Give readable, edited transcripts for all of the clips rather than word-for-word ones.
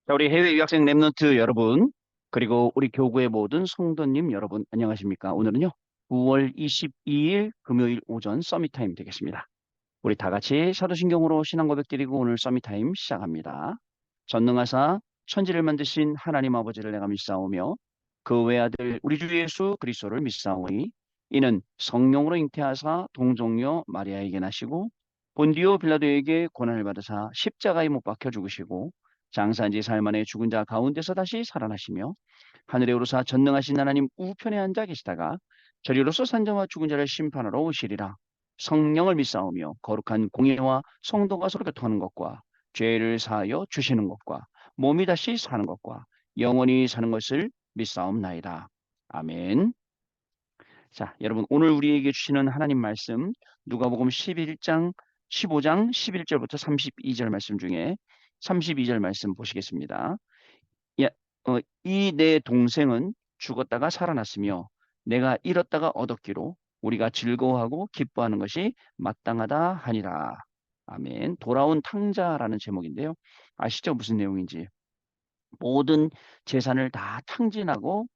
자, 우리 해외 유학생 랩런트 여러분, 그리고 우리 교구의 모든 성도님 여러분, 안녕하십니까? 오늘은요, 9월 22일 금요일 오전 서밋타임 되겠습니다. 우리 다 같이 사도신경으로 신앙 고백 드리고 오늘 서밋타임 시작합니다. 전능하사 천지를 만드신 하나님 아버지를 내가 믿사오며 그 외아들 우리 주 예수 그리스도를 믿사오니 이는 성령으로 잉태하사 동정녀 마리아에게 나시고 본디오 빌라도에게 고난을 받으사 십자가에 못 박혀 죽으시고 장사한 지 사흘 만에 죽은 자 가운데서 다시 살아나시며 하늘에 오르사 전능하신 하나님 우편에 앉아 계시다가 저리로서 산자와 죽은 자를 심판하러 오시리라. 성령을 믿사오며 거룩한 공예와 성도가 서로 교통하는 것과 죄를 사하여 주시는 것과 몸이 다시 사는 것과 영원히 사는 것을 믿사옵나이다. 아멘. 자, 여러분 오늘 우리에게 주시는 하나님 말씀 누가복음 11장 15장 11절부터 32절 말씀 중에 32절 말씀 보시겠습니다. 야, 이 내 동생은 죽었다가 살아났으며 내가 잃었다가 얻었기로 우리가 즐거워하고 기뻐하는 것이 마땅하다 하니라. 아멘. 돌아온 탕자라는 제목인데요. 아시죠? 무슨 내용인지. 모든 재산을 다 탕진하고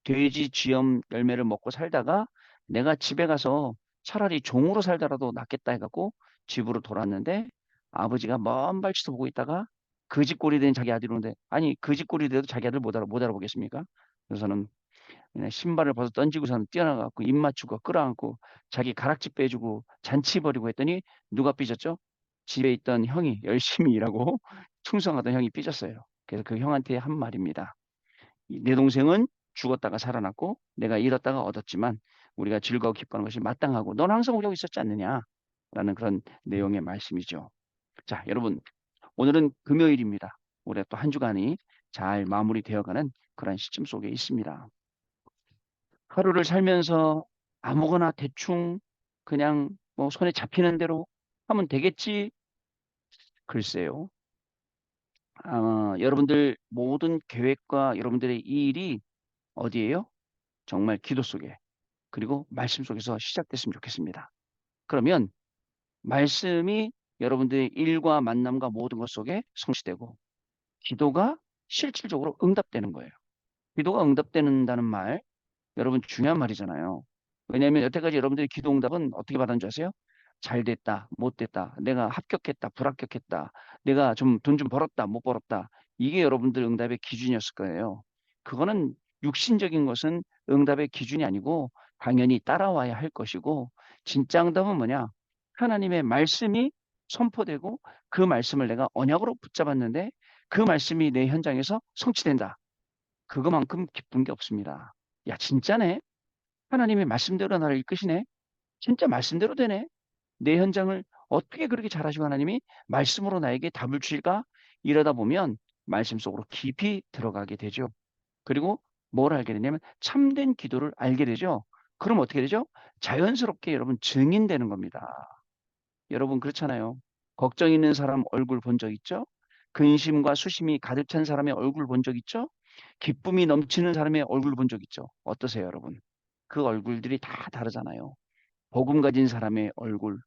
돼지 쥐염 열매를 먹고 살다가 내가 집에 가서 차라리 종으로 살더라도 낫겠다 해갖고 집으로 돌아왔는데 아버지가 먼 발치도 보고 있다가 그 집꼴이 된 자기 아들이 오는데 아니 그 집꼴이 돼도 자기 아들 못 알아보겠습니까? 그래서는 그냥 신발을 벗어 던지고서는 뛰어나가고 입 맞추고 끌어안고 자기 가락지 빼주고 잔치 벌이고 했더니 누가 삐졌죠? 집에 있던 형이 열심히 일하고 충성하던 형이 삐졌어요. 그래서 그 형한테 한 말입니다. 내 동생은 죽었다가 살아났고 내가 잃었다가 얻었지만 우리가 즐거워 기뻐하는 것이 마땅하고 넌 항상 우리하고 있었지 않느냐? 라는 그런 내용의 말씀이죠. 자, 여러분, 오늘은 금요일입니다. 올해 또 한 주간이 잘 마무리되어가는 그런 시점 속에 있습니다. 하루를 살면서 아무거나 대충 그냥 뭐 손에 잡히는 대로 하면 되겠지? 글쎄요. 여러분들 모든 계획과 여러분들의 이 일이 어디예요? 정말 기도 속에 그리고 말씀 속에서 시작됐으면 좋겠습니다. 그러면 말씀이 여러분들의 일과 만남과 모든 것 속에 성취되고 기도가 실질적으로 응답되는 거예요. 기도가 응답된다는 말 여러분 중요한 말이잖아요. 왜냐하면 여태까지 여러분들의 기도 응답은 어떻게 받았는 줄 아세요? 잘 됐다, 못 됐다, 내가 합격했다, 불합격했다, 내가 좀 돈 좀 벌었다, 못 벌었다. 이게 여러분들 응답의 기준이었을 거예요. 그거는 육신적인 것은 응답의 기준이 아니고 당연히 따라와야 할 것이고 진짜 응답은 뭐냐? 하나님의 말씀이 선포되고 그 말씀을 내가 언약으로 붙잡았는데 그 말씀이 내 현장에서 성취된다. 그거만큼 기쁜 게 없습니다. 야, 진짜네? 하나님의 말씀대로 나를 이끄시네? 진짜 말씀대로 되네? 내 현장을 어떻게 그렇게 잘하시고 하나님이 말씀으로 나에게 답을 주실까? 이러다 보면 말씀 속으로 깊이 들어가게 되죠. 그리고 뭘 알게 되냐면 참된 기도를 알게 되죠. 그럼 어떻게 되죠? 자연스럽게 여러분 증인되는 겁니다. 여러분 그렇잖아요. 걱정 있는 사람 얼굴 본 적 있죠? 근심과 수심이 가득 찬 사람의 얼굴 본 적 있죠? 기쁨이 넘치는 사람의 얼굴 본 적 있죠? 어떠세요, 여러분? 그 얼굴들이 다 다르잖아요. 복음 가진 사람의 얼굴,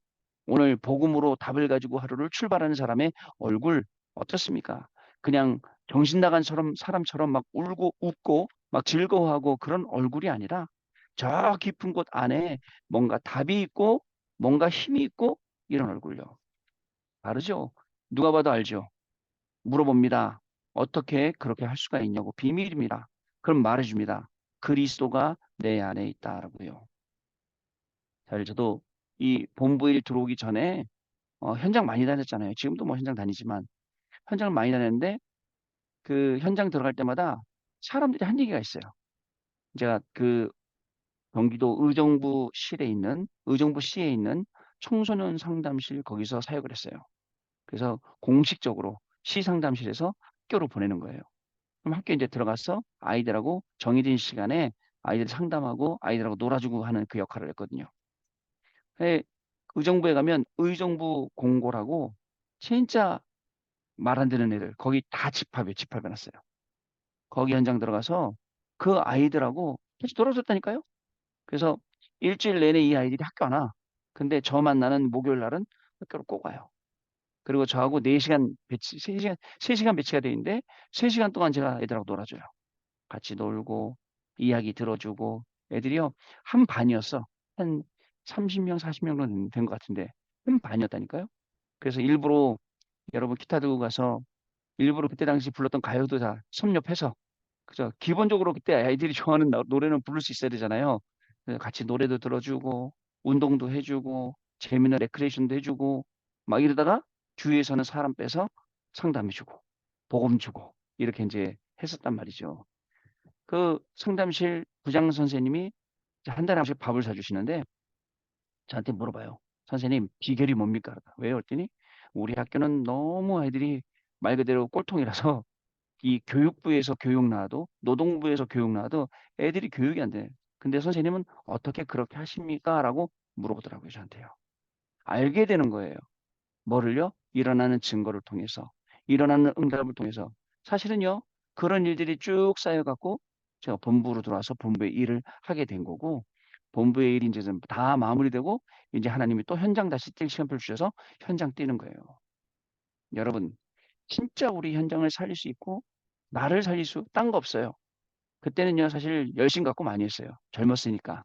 오늘 복음으로 답을 가지고 하루를 출발하는 사람의 얼굴 어떻습니까? 그냥 정신 나간 사람처럼 막 울고 웃고 막 즐거워하고 그런 얼굴이 아니라 저 깊은 곳 안에 뭔가 답이 있고 뭔가 힘이 있고 이런 얼굴요. 다르죠? 누가 봐도 알죠? 물어봅니다. 어떻게 그렇게 할 수가 있냐고. 비밀입니다. 그럼 말해줍니다. 그리스도가 내 안에 있다라고요. 자, 저도 이 본부일 들어오기 전에 현장 많이 다녔잖아요. 지금도 뭐 현장 다니지만 현장을 많이 다녔는데 그 현장 들어갈 때마다 사람들이 한 얘기가 있어요. 제가 그 경기도 의정부시에 있는 청소년 상담실 거기서 사역을 했어요. 그래서 공식적으로 시 상담실에서 학교로 보내는 거예요. 그럼 학교에 이제 들어가서 아이들하고 정해진 시간에 아이들 상담하고 아이들하고 놀아주고 하는 그 역할을 했거든요. 에, 의정부에 가면 의정부 공고라고 진짜 말 안 듣는 애들 거기 다 집합해 놨어요. 거기 현장 들어가서 그 아이들하고 같이 놀아줬다니까요. 그래서 일주일 내내 이 아이들이 학교 안 와. 근데 저 만나는 목요일 날은 학교를 꼭 와요. 그리고 저하고 4시간 배치, 3시간 배치가 돼 있는데 3시간 동안 제가 애들하고 놀아줘요. 같이 놀고 이야기 들어주고 애들이요 한 반이었어. 한 30명, 40명 정도 된 것 같은데 한 반이었다니까요. 그래서 일부러 여러분 기타 들고 가서 일부러 그때 당시 불렀던 가요도 다 섭렵해서 그죠. 기본적으로 그때 아이들이 좋아하는 노래는 부를 수 있어야 되잖아요. 그래서 같이 노래도 들어주고 운동도 해주고 재미있는 레크레이션도 해주고 막 이러다가 주위에서는 사람 빼서 상담해주고 보험 주고 이렇게 이제 했었단 말이죠. 그 상담실 부장 선생님이 한 달에 한 번씩 밥을 사주시는데 저한테 물어봐요. 선생님 비결이 뭡니까? 왜요? 그랬더니 우리 학교는 너무 아이들이 말 그대로 꼴통이라서 이 교육부에서 교육 나와도 노동부에서 교육 나와도 애들이 교육이 안 돼. 근데 선생님은 어떻게 그렇게 하십니까? 라고 물어보더라고요, 저한테요. 알게 되는 거예요. 뭐를요? 일어나는 증거를 통해서, 일어나는 응답을 통해서. 사실은요, 그런 일들이 쭉 쌓여갖고 제가 본부로 들어와서 본부의 일을 하게 된 거고, 본부의 일이 이제 다 마무리되고, 이제 하나님이 또 현장 다시 뛸 시간표를 주셔서 현장 뛰는 거예요. 여러분, 진짜 우리 현장을 살릴 수 있고, 나를 살릴 수, 딴 거 없어요. 그때는요, 사실 열심 갖고 많이 했어요. 젊었으니까.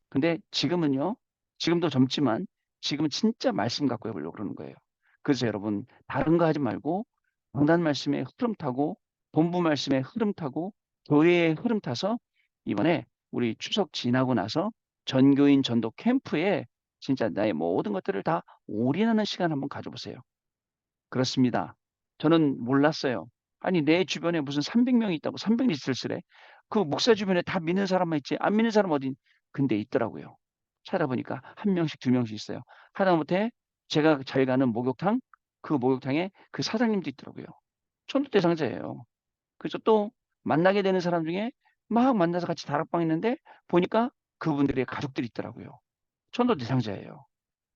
근데 지금은요, 지금도 젊지만, 지금은 진짜 말씀 갖고 해보려고 그러는 거예요. 그래서 여러분, 다른 거 하지 말고, 강단 말씀에 흐름 타고, 본부 말씀에 흐름 타고, 교회의 흐름 타서, 이번에 우리 추석 지나고 나서 전교인 전도 캠프에 진짜 나의 모든 것들을 다 올인하는 시간 한번 가져보세요. 그렇습니다. 저는 몰랐어요. 아니 내 주변에 무슨 300명이 있다고 300 리스트를 그 목사 주변에 다 믿는 사람만 있지 안 믿는 사람 어디 근데 있더라고요. 찾아보니까 한 명씩 두 명씩 있어요. 하다못해 제가 잘 가는 목욕탕 그 목욕탕에 그 사장님도 있더라고요. 전도 대상자예요. 그래서 또 만나게 되는 사람 중에 막 만나서 같이 다락방 있는데 보니까 그분들의 가족들이 있더라고요. 전도 대상자예요.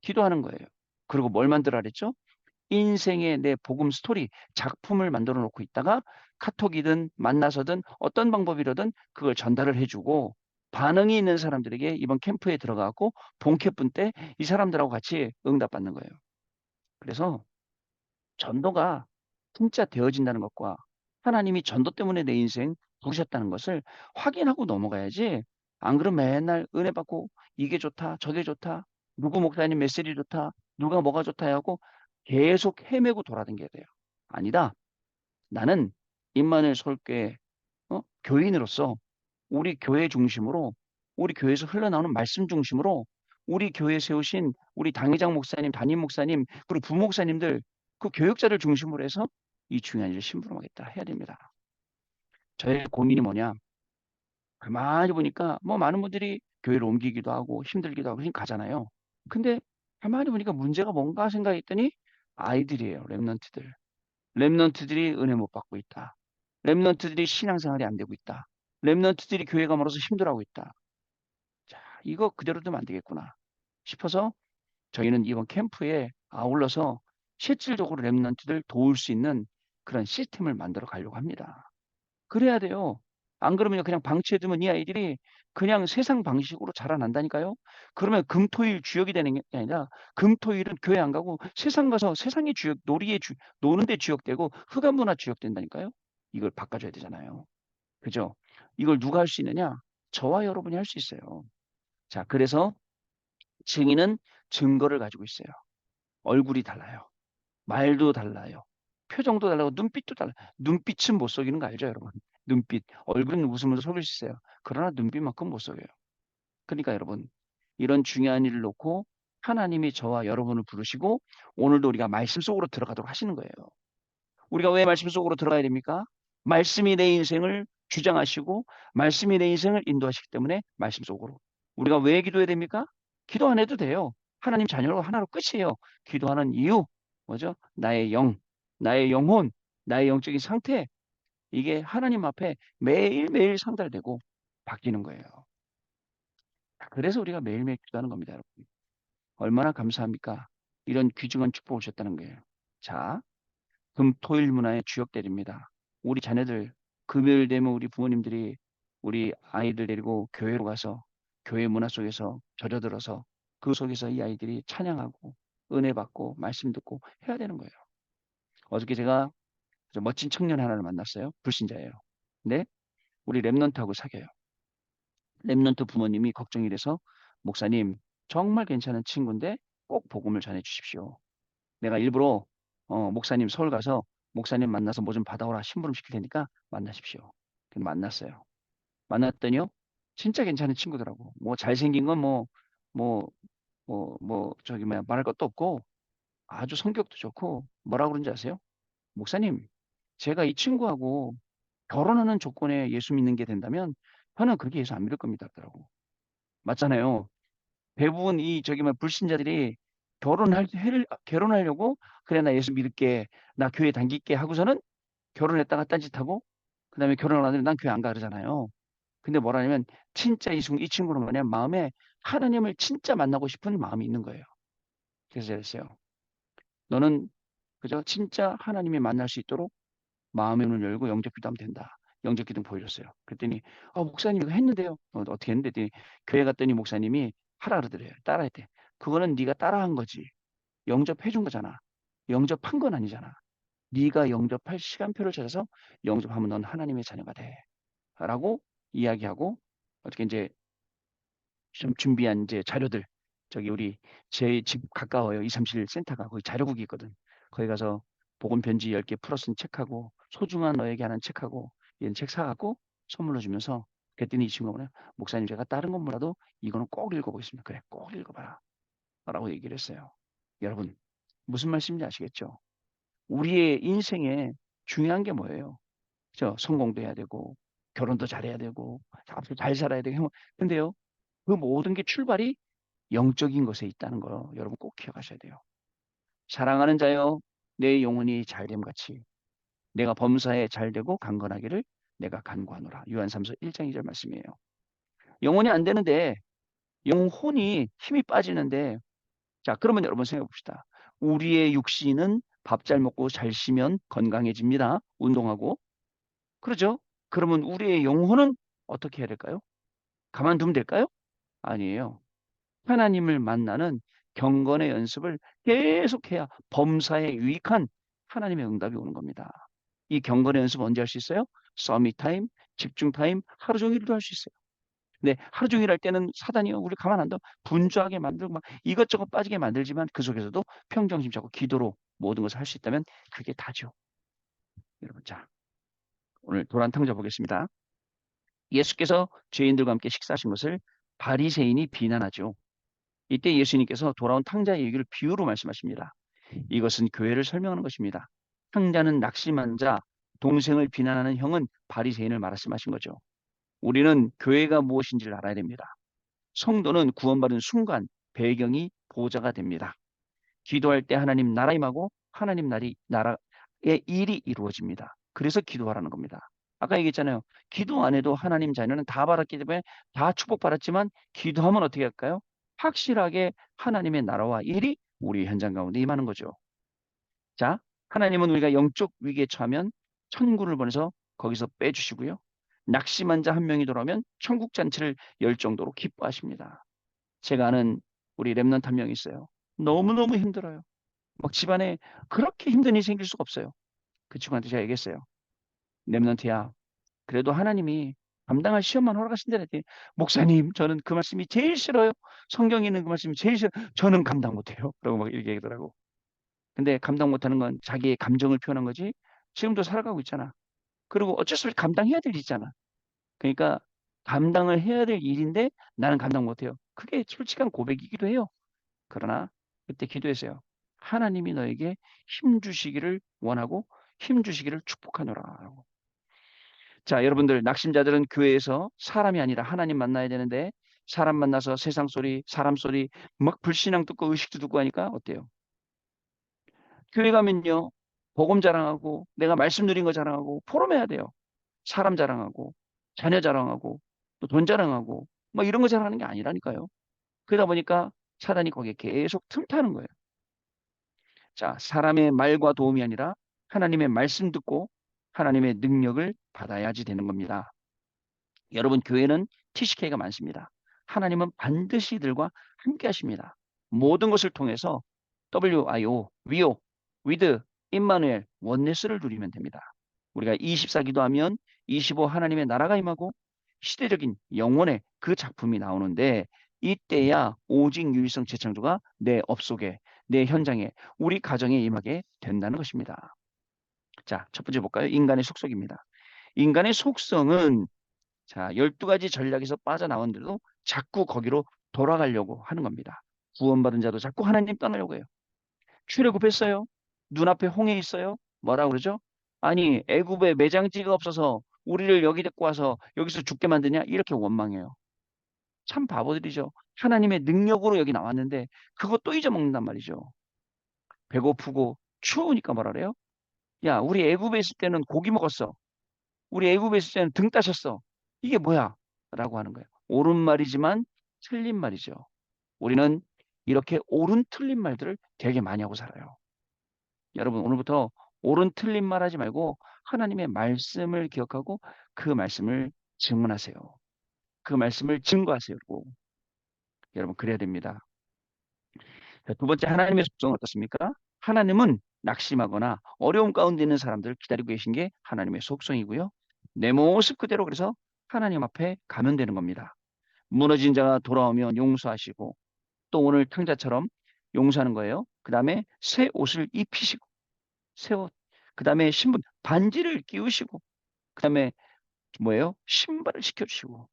기도하는 거예요. 그리고 뭘 만들어 그랬죠? 인생의 내 복음 스토리, 작품을 만들어 놓고 있다가 카톡이든 만나서든 어떤 방법이라든 그걸 전달을 해주고 반응이 있는 사람들에게 이번 캠프에 들어가고 본캐분 때 이 사람들하고 같이 응답받는 거예요. 그래서 전도가 진짜 되어진다는 것과 하나님이 전도 때문에 내 인생 부르셨다는 것을 확인하고 넘어가야지 안 그러면 맨날 은혜 받고 이게 좋다 저게 좋다 누구 목사님 메시지 좋다 누가 뭐가 좋다 하고 계속 헤매고 돌아다녀야 돼요. 아니다. 나는 임마누엘 서울교회 교인으로서 우리 교회 중심으로 우리 교회에서 흘러나오는 말씀 중심으로 우리 교회 세우신 우리 당회장 목사님, 담임 목사님, 그리고 부목사님들 그 교육자를 중심으로 해서 이 중요한 일을 심부름하겠다 해야 됩니다. 저의 고민이 뭐냐? 가만히 보니까 뭐 많은 분들이 교회를 옮기기도 하고 힘들기도 하고 가잖아요. 근데 가만히 보니까 문제가 뭔가 생각했더니 아이들이에요. 랩런트들. 랩런트들이 은혜 못 받고 있다. 랩런트들이 신앙생활이 안 되고 있다. 랩런트들이 교회가 멀어서 힘들어하고 있다. 자, 이거 그대로 두면 안 되겠구나 싶어서 저희는 이번 캠프에 아울러서 실질적으로 랩런트들 도울 수 있는 그런 시스템을 만들어 가려고 합니다. 그래야 돼요. 안 그러면 그냥 방치해두면 이 아이들이 그냥 세상 방식으로 자라난다니까요. 그러면 금토일 주역이 되는 게 아니라 금토일은 교회 안 가고 세상 가서 세상의 주역, 노는 데 주역되고 흑암 문화 주역된다니까요. 이걸 바꿔줘야 되잖아요. 그죠? 이걸 누가 할 수 있느냐? 저와 여러분이 할 수 있어요. 자, 그래서 증인은 증거를 가지고 있어요. 얼굴이 달라요. 말도 달라요. 표정도 달라고 눈빛도 달라요. 눈빛은 못 속이는 거 알죠, 여러분? 눈빛. 얼굴은 웃으면서 속일 수 있어요. 그러나 눈빛만큼 못 속여요. 그러니까 여러분, 이런 중요한 일을 놓고 하나님이 저와 여러분을 부르시고 오늘도 우리가 말씀 속으로 들어가도록 하시는 거예요. 우리가 왜 말씀 속으로 들어가야 됩니까? 말씀이 내 인생을 주장하시고 말씀이 내 인생을 인도하시기 때문에 말씀 속으로. 우리가 왜 기도해야 됩니까? 기도 안 해도 돼요. 하나님 자녀로 하나로 끝이에요. 기도하는 이유 뭐죠? 나의 영, 나의 영혼, 나의 영적인 상태 이게 하나님 앞에 매일매일 상달되고 바뀌는 거예요. 그래서 우리가 매일매일 기도하는 겁니다, 여러분. 얼마나 감사합니까? 이런 귀중한 축복을 주셨다는 거예요. 자, 금토일 문화의 주역들입니다. 우리 자녀들 금요일 되면 우리 부모님들이 우리 아이들 데리고 교회로 가서 교회 문화 속에서 젖어들어서 그 속에서 이 아이들이 찬양하고 은혜 받고 말씀 듣고 해야 되는 거예요. 어저께 제가 아주 멋진 청년 하나를 만났어요. 불신자예요. 근데 우리 랩런트하고 사귀어요. 랩런트 부모님이 걱정이 돼서 목사님 정말 괜찮은 친구인데 꼭 복음을 전해 주십시오. 내가 일부러 목사님 서울 가서 목사님 만나서 뭐 좀 받아오라 심부름 시킬 테니까 만나십시오. 근데 만났어요. 만났더니요. 진짜 괜찮은 친구더라고. 뭐 잘생긴 건 저기 뭐야 말할 것도 없고 아주 성격도 좋고 뭐라고 그런지 아세요? 목사님, 제가 이 친구하고 결혼하는 조건에 예수 믿는 게 된다면 저는 그렇게 예수 안 믿을 겁니다. 하더라고. 맞잖아요. 대부분 이 저기 뭐 불신자들이 결혼하려고 그래 나 예수 믿을게 나 교회 다닐게 하고서는 결혼했다가 딴짓하고 그다음에 결혼을 안 하면 난 교회 안 가 그러잖아요. 근데 뭐라냐면 진짜 이 친구는 뭐냐면 마음에 하나님을 진짜 만나고 싶은 마음이 있는 거예요. 그래서 제가 그랬어요. 너는 그저 진짜 하나님이 만날 수 있도록 마음의 문을 열고 영접 기도하면 된다. 영접 기도 보여줬어요. 그랬더니 목사님 이거 했는데요. 어떻게 했는데 했더니 교회 갔더니 목사님이 하라 그러더래요. 따라했대. 그거는 네가 따라한 거지. 영접해 준 거잖아. 영접한 건 아니잖아. 네가 영접할 시간표를 찾아서 영접하면 넌 하나님의 자녀가 돼. 라고 이야기하고 어떻게 이제 좀 준비한 이제 자료들 저기 우리 제 집 가까워요. 237 센터가 거기 자료국이 있거든. 거기 가서 복음 편지 10개 풀어쓴 책하고 소중한 너에게 하는 책하고 이런 책 사갖고 선물로 주면서 그랬더니 이 친구가 뭐냐 목사님 제가 다른 건 몰라도 이거는 꼭 읽어보겠습니다. 그래 꼭 읽어봐라 라고 얘기를 했어요. 여러분 무슨 말씀인지 아시겠죠? 우리의 인생에 중요한 게 뭐예요? 저 성공도 해야 되고 결혼도 잘해야 되고 앞으로 잘 살아야 되고 근데요 그 모든 게 출발이 영적인 것에 있다는 거 여러분 꼭 기억하셔야 돼요. 사랑하는 자여 내 영혼이 잘됨 같이 내가 범사에 잘되고 강건하기를 내가 간구하노라. 요한삼서 1장 2절 말씀이에요. 영혼이 안 되는데 영혼이 힘이 빠지는데 자 그러면 여러분 생각해 봅시다. 우리의 육신은 밥 잘 먹고 잘 쉬면 건강해집니다. 운동하고 그러죠? 그러면 우리의 영혼은 어떻게 해야 될까요? 가만두면 될까요? 아니에요. 하나님을 만나는 경건의 연습을 계속해야 범사에 유익한 하나님의 응답이 오는 겁니다. 이 경건의 연습 언제 할 수 있어요? 서밋 타임, 집중 타임, 하루 종일도 할 수 있어요. 근데 하루 종일 할 때는 사단이 우리 가만 안 둬. 분주하게 만들고 막 이것저것 빠지게 만들지만 그 속에서도 평정심 잡고 기도로 모든 것을 할 수 있다면 그게 다죠. 여러분 자 오늘 도란 탕자 보겠습니다. 예수께서 죄인들과 함께 식사하신 것을 바리새인이 비난하죠. 이때 예수님께서 돌아온 탕자의 얘기를 비유로 말씀하십니다. 이것은 교회를 설명하는 것입니다. 탕자는 낙심한 자, 동생을 비난하는 형은 바리새인을 말씀하신 거죠. 우리는 교회가 무엇인지를 알아야 됩니다. 성도는 구원받은 순간 배경이 보좌가 됩니다. 기도할 때 하나님 나라 임하고 하나님 나라의 일이 이루어집니다. 그래서 기도하라는 겁니다. 아까 얘기했잖아요. 기도 안 해도 하나님 자녀는 다 받았기 때문에 다 축복받았지만 기도하면 어떻게 할까요? 확실하게 하나님의 나라와 일이 우리 현장 가운데 임하는 거죠. 자, 하나님은 우리가 영적 위기에 처하면 천군을 보내서 거기서 빼주시고요. 낙심한 자 한 명이 돌아오면 천국 잔치를 열 정도로 기뻐하십니다. 제가 아는 우리 랩런트 한 명 있어요. 너무너무 힘들어요. 막 집안에 그렇게 힘든 일이 생길 수가 없어요. 그 친구한테 제가 얘기했어요. 랩런트야, 그래도 하나님이 감당할 시험만 허락하신다는 데 목사님, 저는 그 말씀이 제일 싫어요. 성경에 있는 그 말씀이 제일 싫어요. 저는 감당 못해요. 라고 막 이렇게 얘기하더라고. 근데 감당 못하는 건 자기의 감정을 표현한 거지. 지금도 살아가고 있잖아. 그리고 어쩔 수 없이 감당해야 될 일이잖아. 그러니까 감당을 해야 될 일인데 나는 감당 못해요. 그게 솔직한 고백이기도 해요. 그러나 그때 기도했어요. 하나님이 너에게 힘 주시기를 원하고 힘 주시기를 축복하노라. 라고. 자, 여러분들 낙심자들은 교회에서 사람이 아니라 하나님 만나야 되는데 사람 만나서 세상 소리, 사람 소리, 막 불신앙 듣고 의식도 듣고 하니까 어때요? 교회 가면요. 복음 자랑하고 내가 말씀 누린 거 자랑하고 포럼해야 돼요. 사람 자랑하고 자녀 자랑하고 또 돈 자랑하고 뭐 이런 거 자랑하는 게 아니라니까요. 그러다 보니까 사단이 거기에 계속 틈타는 거예요. 자, 사람의 말과 도움이 아니라 하나님의 말씀 듣고 하나님의 능력을 받아야지 되는 겁니다. 여러분, 교회는 TCK가 많습니다. 하나님은 반드시 이들과 함께 하십니다. 모든 것을 통해서 WIO, WIO, with 임마누엘 원네스를 누리면 됩니다. 우리가 24 기도하면 25 하나님의 나라가 임하고 시대적인 영혼의 그 작품이 나오는데 이때야 오직 유일성 재창조가 내 업속에 내 현장에 우리 가정에 임하게 된다는 것입니다. 자, 첫 번째 볼까요? 인간의 속성입니다. 인간의 속성은 자, 12가지 전략에서 빠져나왔는데도 자꾸 거기로 돌아가려고 하는 겁니다. 구원받은 자도 자꾸 하나님 떠나려고 해요. 출애굽했어요. 눈앞에 홍해 있어요. 뭐라 그러죠? 아니, 애굽에 매장지가 없어서 우리를 여기 데리고 와서 여기서 죽게 만드냐? 이렇게 원망해요. 참 바보들이죠. 하나님의 능력으로 여기 나왔는데 그것도 잊어먹는단 말이죠. 배고프고 추우니까 뭐라 그래요? 야, 우리 애굽에 있을 때는 고기 먹었어. 우리 애굽에 있을 때는 등 따셨어. 이게 뭐야? 라고 하는 거예요. 옳은 말이지만 틀린 말이죠. 우리는 이렇게 옳은 틀린 말들을 되게 많이 하고 살아요. 여러분, 오늘부터 옳은 틀린 말 하지 말고 하나님의 말씀을 기억하고 그 말씀을 증언하세요. 그 말씀을 증거하세요. 여러분, 그래야 됩니다. 자, 두 번째, 하나님의 속성은 어떻습니까? 하나님은 낙심하거나 어려움 가운데 있는 사람들을 기다리고 계신 게 하나님의 속성이고요. 내 모습 그대로 그래서 하나님 앞에 가면 되는 겁니다. 무너진 자가 돌아오면 용서하시고 또 오늘 탕자처럼 용서하는 거예요. 그 다음에 새 옷을 입히시고 새 옷, 그 다음에 신분 반지를 끼우시고 그 다음에 뭐예요? 신발을 시켜주시고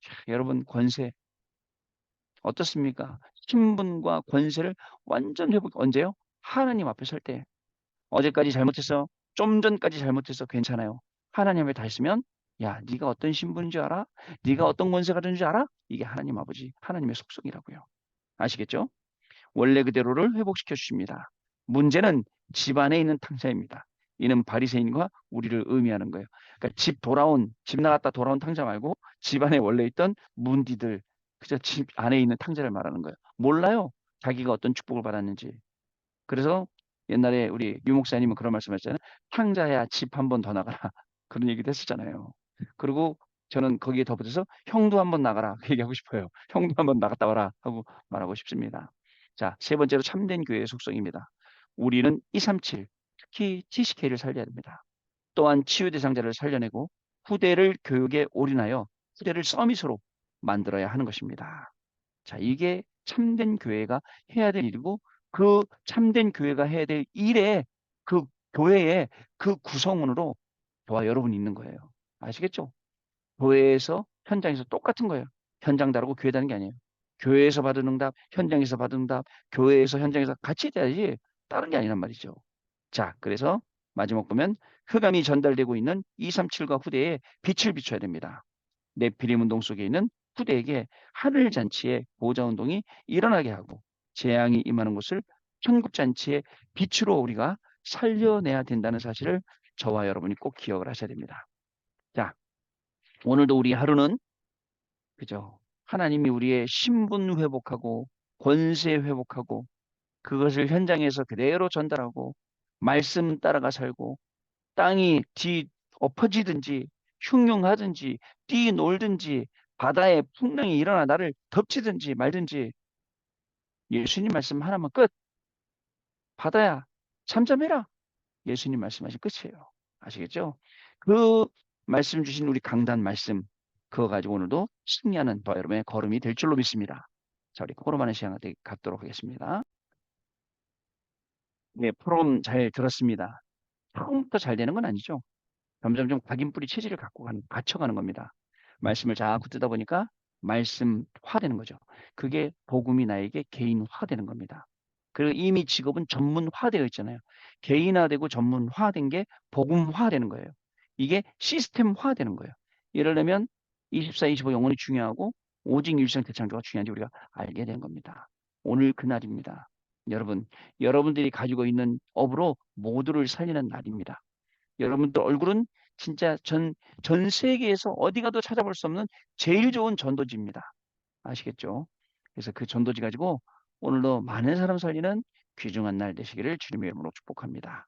자, 여러분 권세 어떻습니까? 신분과 권세를 완전 회복 언제요? 하나님 앞에 설 때. 어제까지 잘못했어. 좀 전까지 잘못했어. 괜찮아요. 하나님 앞에 다 있으면 야, 네가 어떤 신분인 줄 알아? 네가 어떤 권세가 되는 줄 알아? 이게 하나님 아버지, 하나님의 속성이라고요. 아시겠죠? 원래 그대로를 회복시켜 주십니다. 문제는 집 안에 있는 탕자입니다. 이는 바리새인과 우리를 의미하는 거예요. 그러니까 집 나갔다 돌아온 탕자 말고 집 안에 원래 있던 문디들, 그저 집 안에 있는 탕자를 말하는 거예요. 몰라요. 자기가 어떤 축복을 받았는지. 그래서 옛날에 우리 유 목사님은 그런 말씀하셨잖아요. 탕자야 집 한 번 더 나가라. 그런 얘기도 했었잖아요. 그리고 저는 거기에 덧붙여서 형도 한번 나가라. 그 얘기하고 싶어요. 형도 한번 나갔다 와라 하고 말하고 싶습니다. 자, 세 번째로 참된 교회의 속성입니다. 우리는 237, 특히 TCK를 살려야 됩니다. 또한 치유 대상자를 살려내고 후대를 교육에 올인하여 후대를 서밋으로 만들어야 하는 것입니다. 자, 이게 참된 교회가 해야 될 일이고 그 참된 교회가 해야 될 일에 그 교회의 그 구성원으로 저와 여러분이 있는 거예요. 아시겠죠? 교회에서 현장에서 똑같은 거예요. 현장 다르고 교회 다른 게 아니에요. 교회에서 받은 응답, 현장에서 받은 응답, 교회에서 현장에서 같이 돼야지 다른 게 아니란 말이죠. 자, 그래서 마지막 보면 흑암이 전달되고 있는 237과 후대에 빛을 비춰야 됩니다. 네피림 운동 속에 있는 후대에게 하늘 잔치의 보좌 운동이 일어나게 하고 재앙이 임하는 곳을 천국 잔치의 빛으로 우리가 살려내야 된다는 사실을 저와 여러분이 꼭 기억을 하셔야 됩니다. 자, 오늘도 우리 하루는 그죠? 하나님이 우리의 신분 회복하고 권세 회복하고 그것을 현장에서 그대로 전달하고 말씀 따라가 살고 땅이 엎어지든지 흉흉하든지 뛰놀든지 바다에 풍랑이 일어나 나를 덮치든지 말든지 예수님 말씀 하나만 끝. 바다야 잠잠해라. 예수님 말씀하신 끝이에요. 아시겠죠? 그 말씀 주신 우리 강단 말씀 그거 가지고 오늘도 승리하는 더 여러분의 걸음이 될 줄로 믿습니다. 자, 우리 코로 많은 시간 갖도록 하겠습니다. 네, 프롬 잘 들었습니다. 처음부터 잘 되는 건 아니죠. 점점점 각인뿌리 체질을 갖춰가는 겁니다. 말씀을 자꾸 듣다 보니까 말씀화되는 거죠. 그게 복음이 나에게 개인화되는 겁니다. 그리고 이미 직업은 전문화되어 있잖아요. 개인화되고 전문화된 게 복음화되는 거예요. 이게 시스템화되는 거예요. 이러려면 24, 25 영혼이 중요하고 오직 일생 대창조가 중요한지 우리가 알게 된 겁니다. 오늘 그날입니다. 여러분, 여러분들이 가지고 있는 업으로 모두를 살리는 날입니다. 여러분들 얼굴은 진짜 전 세계에서 어디 가도 찾아볼 수 없는 제일 좋은 전도지입니다. 아시겠죠? 그래서 그 전도지 가지고 오늘도 많은 사람 살리는 귀중한 날 되시기를 주님의 이름으로 축복합니다.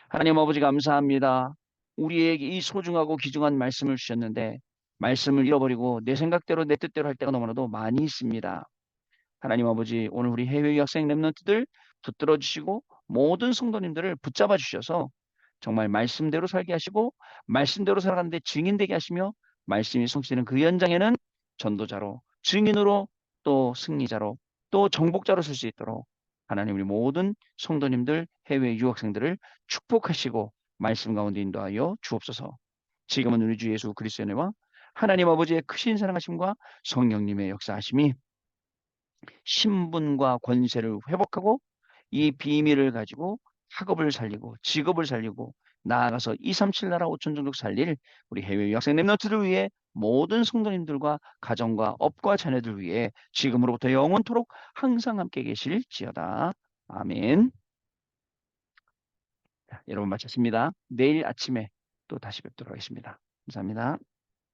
하나님 아버지 감사합니다. 우리에게 이 소중하고 귀중한 말씀을 주셨는데 말씀을 잃어버리고 내 생각대로 내 뜻대로 할 때가 너무나도 많이 있습니다. 하나님 아버지 오늘 우리 해외 유학생 랩런트들 붙들어 주시고 모든 성도님들을 붙잡아 주셔서 정말 말씀대로 살게 하시고 말씀대로 살아가는데 증인되게 하시며 말씀이 성취되는 그 현장에는 전도자로 증인으로 또 승리자로 또 정복자로 설 수 있도록 하나님 우리 모든 성도님들 해외 유학생들을 축복하시고 말씀 가운데 인도하여 주옵소서. 지금은 우리 주 예수 그리스도의 은혜와 하나님 아버지의 크신 사랑하심과 성령님의 역사하심이 신분과 권세를 회복하고 이 비밀을 가지고 학업을 살리고 직업을 살리고 나아가서 237 나라 5천 종족 살릴 우리 해외 유학생 랩런트를 위해 모든 성도님들과 가정과 업과 자녀들 위해 지금으로부터 영원토록 항상 함께 계실지어다. 아멘. 자, 여러분 마쳤습니다. 내일 아침에 또 다시 뵙도록 하겠습니다. 감사합니다.